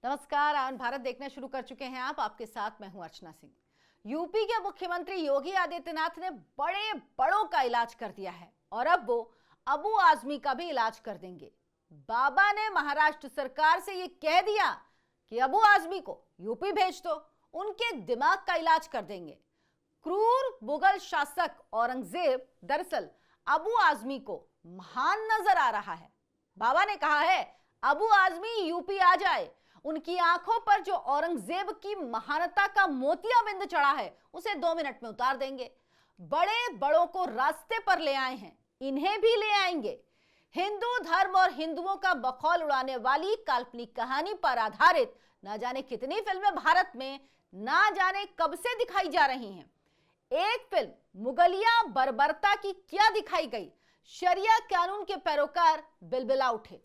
नमस्कार, आनंद भारत देखना शुरू कर चुके हैं आप। आपके साथ मैं हूं अर्चना सिंह। यूपी के मुख्यमंत्री योगी आदित्यनाथ ने बड़े बड़ों का इलाज कर दिया है और अब वो अबू आजमी का भी इलाज कर देंगे। बाबा ने महाराष्ट्र सरकार से ये कह दिया कि अबू आजमी को यूपी भेज दो, उनके दिमाग का इलाज कर देंगे। क्रूर मुगल शासक औरंगजेब दरअसल अबू आजमी को महान नजर आ रहा है। बाबा ने कहा है अबू आजमी यूपी आ जाए, उनकी आंखों पर जो औरंगजेब की महानता का मोतियाबिंद चढ़ा है उसे 2 मिनट में उतार देंगे। बड़े बड़ों को रास्ते पर ले आए हैं, इन्हें भी ले आएंगे। हिंदू धर्म और हिंदुओं का बखौल उड़ाने वाली काल्पनिक कहानी पर आधारित न जाने कितनी फिल्में भारत में ना जाने कब से दिखाई जा रही हैं। एक फिल्म मुगलिया बर्बरता की क्या दिखाई गई, शरिया कानून के पैरोकार बिलबिला उठे।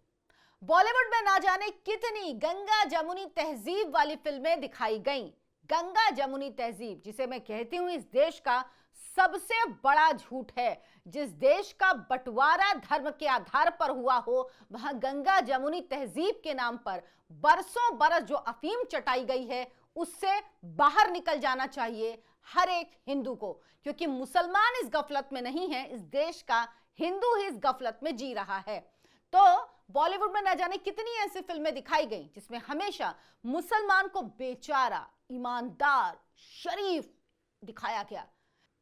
बॉलीवुड में ना जाने कितनी गंगा जमुनी तहजीब वाली फिल्में दिखाई गईं। गंगा जमुनी तहजीब, जिसे मैं कहती हूं इस देश का सबसे बड़ा झूठ है। जिस देश का बंटवारा धर्म के आधार पर हुआ हो, वहां गंगा जमुनी तहजीब के नाम पर बरसों बरस जो अफीम चटाई गई है उससे बाहर निकल जाना चाहिए हर एक हिंदू को, क्योंकि मुसलमान इस गफलत में नहीं है, इस देश का हिंदू ही इस गफलत में जी रहा है। तो बॉलीवुड में न जाने कितनी ऐसी फिल्में दिखाई गई जिसमें हमेशा मुसलमान को बेचारा, ईमानदार, शरीफ दिखाया गया।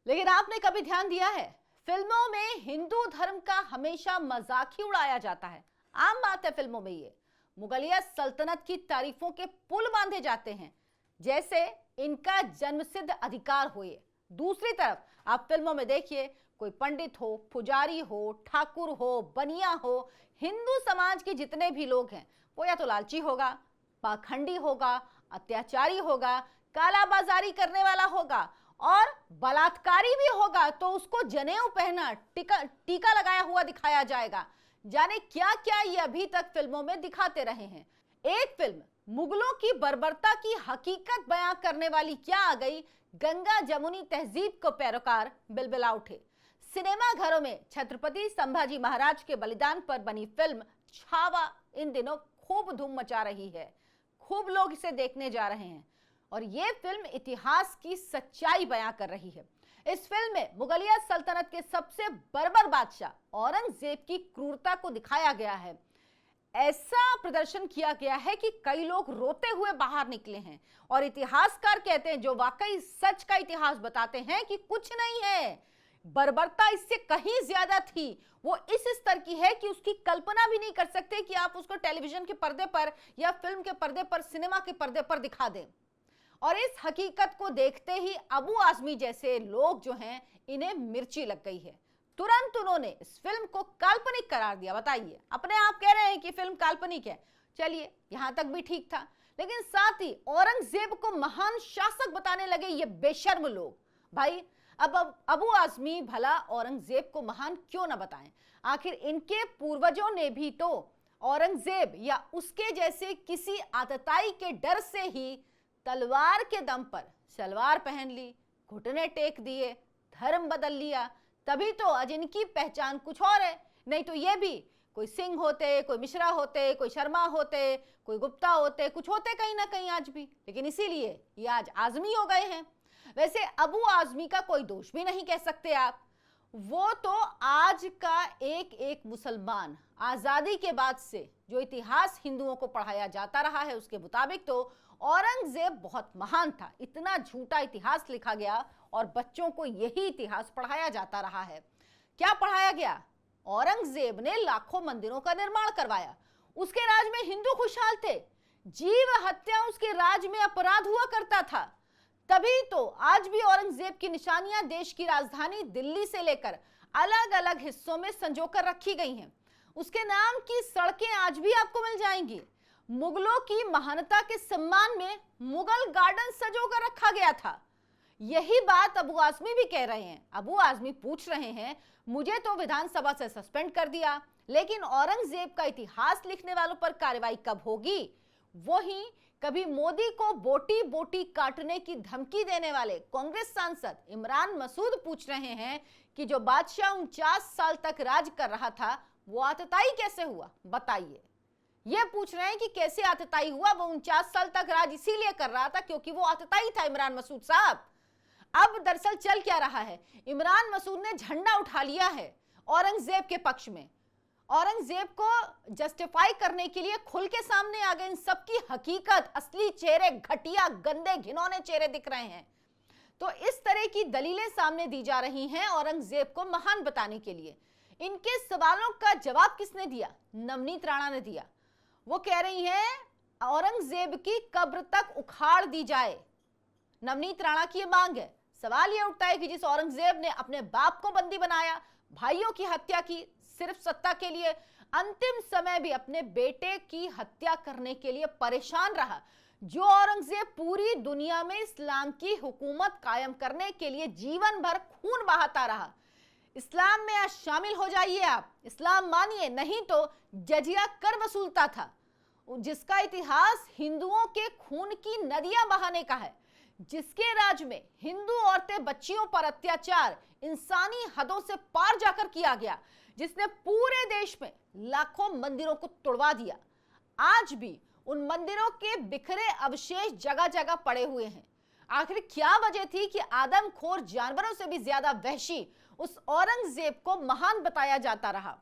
लेकिन आपने कभी ध्यान दिया है, फिल्मों में हिंदू धर्म का हमेशा मजाक ही उड़ाया जाता है। आम बात है फिल्मों में ये। मुगलिया सल्तनत की तारीफों के पुल बांधे जाते हैं जैसे इनका जन्मसिद्ध अधिकार हो ये। दूसरी तरफ आप फिल्मों में देखिए, कोई पंडित हो, पुजारी हो, ठाकुर हो, बनिया हो, हिंदू समाज के जितने भी लोग हैं वो या तो लालची होगा, पाखंडी होगा, अत्याचारी होगा, कालाबाजारी करने वाला होगा और बलात्कारी भी होगा तो उसको जनेऊ पहना, टीका लगाया हुआ दिखाया जाएगा। जाने क्या क्या ये अभी तक फिल्मों में दिखाते रहे हैं। एक फिल्म मुगलों की बर्बरता की हकीकत बयां करने वाली क्या आ गई, गंगा जमुनी तहजीब को पैरोकार बिलबिला उठे। सिनेमा घरों में छत्रपति संभाजी महाराज के बलिदान पर बनी फिल्म छावा इन दिनों खूब धूम मचा रही है। खूब लोग इसे देखने जा रहे हैं और ये फिल्म इतिहास की सच्चाई बयां कर रही है। इस फिल्म में मुगलिया सल्तनत के सबसे बर्बर बादशाह औरंगजेब की क्रूरता को दिखाया गया है। ऐसा प्रदर्शन किया गया है कि कई लोग रोते हुए बाहर निकले हैं और इतिहासकार कहते हैं, जो वाकई सच का इतिहास बताते हैं, कि कुछ नहीं है, बर्बरता इससे कहीं ज्यादा थी। वो इस स्तर की है कि उसकी कल्पना भी नहीं कर सकते कि आप उसको टेलीविजन के पर्दे पर या फिल्म के पर्दे पर, सिनेमा के पर्दे पर दिखा दें। और इस हकीकत को देखते ही अबू आजमी जैसे लोग जो हैं, इन्हें मिर्ची लग गई है। तुरंत उन्होंने इस फिल्म को काल्पनिक करार दिया। बताइए, अपने आप कह रहे हैं कि फिल्म काल्पनिक है। चलिए, यहां तक भी ठीक था, लेकिन साथ ही औरंगजेब को महान शासक बताने लगे ये बेशर्म लोग। भाई, अब अबू आजमी भला औरंगजेब को महान क्यों ना बताएं? आखिर इनके पूर्वजों ने भी तो औरंगजेब या उसके जैसे किसी आतताई के डर से ही तलवार के दम पर सलवार पहन ली, घुटने टेक दिए, धर्म बदल लिया। तभी तो आज इनकी पहचान कुछ और है। नहीं तो ये भी कोई सिंह होते, कोई मिश्रा होते, कोई शर्मा होते, कोई गुप्ता होते, कुछ होते कहीं ना कहीं आज भी, लेकिन इसीलिए ये आज आजमी हो गए हैं। वैसे अबू आजमी का कोई दोष भी नहीं कह सकते आप। वो तो आज का एक एक मुसलमान, आजादी के बाद से जो इतिहास हिंदुओं को पढ़ाया जाता रहा है उसके मुताबिक तो औरंगजेब बहुत महान था। इतना झूठा इतिहास लिखा गया और बच्चों को यही इतिहास पढ़ाया जाता रहा है। क्या पढ़ाया गया? औरंगजेब ने लाखों मंदिरों का निर्माण करवाया, उसके राज में हिंदू खुशहाल थे, जीव हत्या उसके राज में अपराध हुआ करता था। तभी तो आज भी औरंगजेब की निशानियां देश की राजधानी दिल्ली से लेकर अलग अलग हिस्सों में संजोकर रखी गई हैं। उसके नाम की सड़कें आज भी आपको मिल जाएंगी। मुगलों की महानता के सम्मान में मुगल गार्डन संजोकर रखा गया था। यही बात अबू आजमी भी कह रहे हैं। अबू आजमी पूछ रहे हैं, मुझे तो विधानसभा से सस्पेंड कर दिया, लेकिन औरंगजेब का इतिहास लिखने वालों पर कार्रवाई कब होगी? वहीं कभी मोदी को बोटी बोटी काटने की धमकी देने वाले कांग्रेस सांसद इमरान मसूद पूछ रहे हैं कि जो बादशाह 49 साल तक राज कर रहा था वो आतताई कैसे हुआ? बताइए। ये पूछ रहे हैं कि कैसे आतताई हुआ। वो 49 साल तक राज इसीलिए कर रहा था क्योंकि वो आतताई था इमरान मसूद साहब। अब दरअसल चल क्या रहा है, इमरान मसूद ने झंडा उठा लिया है औरंगजेब के पक्ष में। औरंगजेब को जस्टिफाई करने के लिए खुल के सामने आ गए। इन सबकी हकीकत, असली चेहरे, घटिया, गंदे, घिनौने चेहरे दिख रहे हैं। तो इस तरह की दलीलें सामने दी जा रही हैं औरंगजेब को महान बताने के लिए। इनके सवालों का जवाब किसने दिया? नवनीत राणा ने दिया। वो कह रही हैं औरंगजेब की कब्र तक उखाड़ दी जाए। नवनीत राणा की ये मांग है। सवाल ये उठता है कि जिस औरंगजेब ने अपने बाप को बंदी बनाया, भाइयों की हत्या की सिर्फ सत्ता के लिए, अंतिम समय भी अपने बेटे की हत्या करने के लिए परेशान रहा, जो औरंगजेब पूरी दुनिया में इस्लाम की हुकूमत कायम करने के लिए जीवन भर खून बहाता रहा। इस्लाम में आज शामिल हो जाइए, आप इस्लाम मानिए, नहीं तो जजिया कर वसूलता था, जिसका इतिहास हिंदुओं के खून की नदियां बहाने का है, जिसके राज में हिंदू औरतें बच्चियों पर अत्याचार इंसानी हदों से पार जाकर किया गया, जिसने पूरे देश में लाखों मंदिरों को तोड़वा दिया। आज भी उन मंदिरों के बिखरे अवशेष जगह जगह पड़े हुए हैं। आखिर क्या वजह थी कि आदमखोर जानवरों से भी ज्यादा वहशी उस औरंगजेब को महान बताया जाता रहा?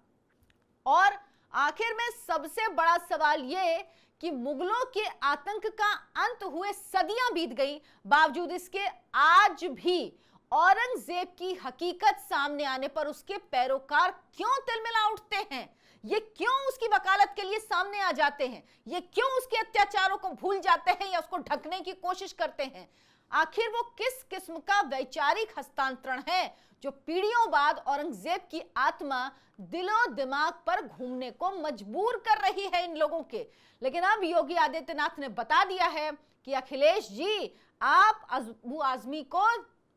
और आखिर में सबसे बड़ा सवाल यह कि मुगलों के आतंक का अंत हुए सदियां बीत गई, बावजूद इसके आज भी औरंगजेब की हकीकत सामने आने पर उसके पैरोकार क्यों तिलमिला उठते हैं? ये क्यों उसकी वकालत के लिए सामने आ जाते हैं? ये क्यों उसके अत्याचारों को भूल जाते हैं या उसको ढकने की कोशिश करते हैं? आखिर वो किस किस्म का वैचारिक हस्तांतरण है जो पीढ़ियों बाद औरंगजेब की आत्मा दिलो दिमाग पर घूमने को मजबूर कर रही है इन लोगों के? लेकिन अब योगी आदित्यनाथ ने बता दिया है कि अखिलेश जी, आप अबू आजमी को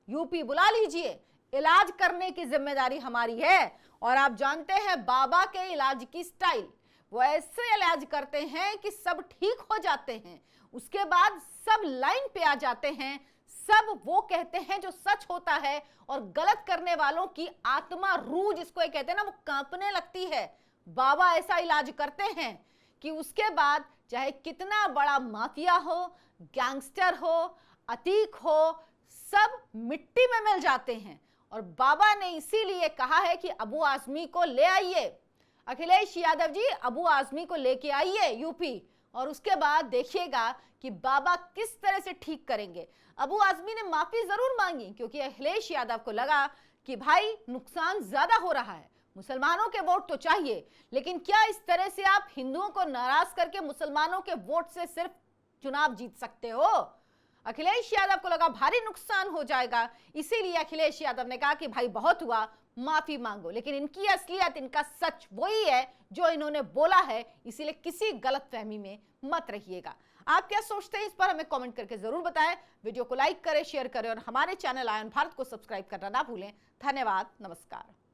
यूपी बुला लीजिए, इलाज करने की जिम्मेदारी हमारी है। और आप जानते हैं बाबा के इलाज की स्टाइल, वो ऐसे इलाज करते हैं कि सब ठीक हो जाते हैं, उसके बाद सब लाइन पे आ जाते हैं, सब वो कहते हैं जो सच होता है, और गलत करने वालों की आत्मा, रूह जिसको ये कहते हैं ना, वो कांपने लगती है। बाबा ऐसा इलाज करते हैं कि उसके बाद चाहे कितना बड़ा माफिया हो, गैंगस्टर हो, अतीक हो, सब मिट्टी में मिल जाते हैं। और बाबा ने इसीलिए कहा है कि अबू आजमी को ले आइए, अखिलेश यादव जी, अबू आजमी को लेके आइए यूपी, और उसके बाद देखिएगा कि बाबा किस तरह से ठीक करेंगे। अबू आजमी ने माफी जरूर मांगी क्योंकि अखिलेश यादव को लगा कि भाई नुकसान ज्यादा हो रहा है, मुसलमानों के वोट तो चाहिए, लेकिन क्या इस तरह से आप हिंदुओं को नाराज करके मुसलमानों के वोट से सिर्फ चुनाव जीत सकते हो? अखिलेश यादव को लगा भारी नुकसान हो जाएगा, इसीलिए अखिलेश यादव ने कहा कि भाई बहुत हुआ, माफी मांगो। लेकिन इनकी असलियत, इनका सच वही है जो इन्होंने बोला है, इसीलिए किसी गलतफहमी में मत रहिएगा। आप क्या सोचते हैं इस पर हमें कमेंट करके जरूर बताएं। वीडियो को लाइक करें, शेयर करें और हमारे चैनल आयन भारत को सब्सक्राइब करना ना भूलें। धन्यवाद, नमस्कार।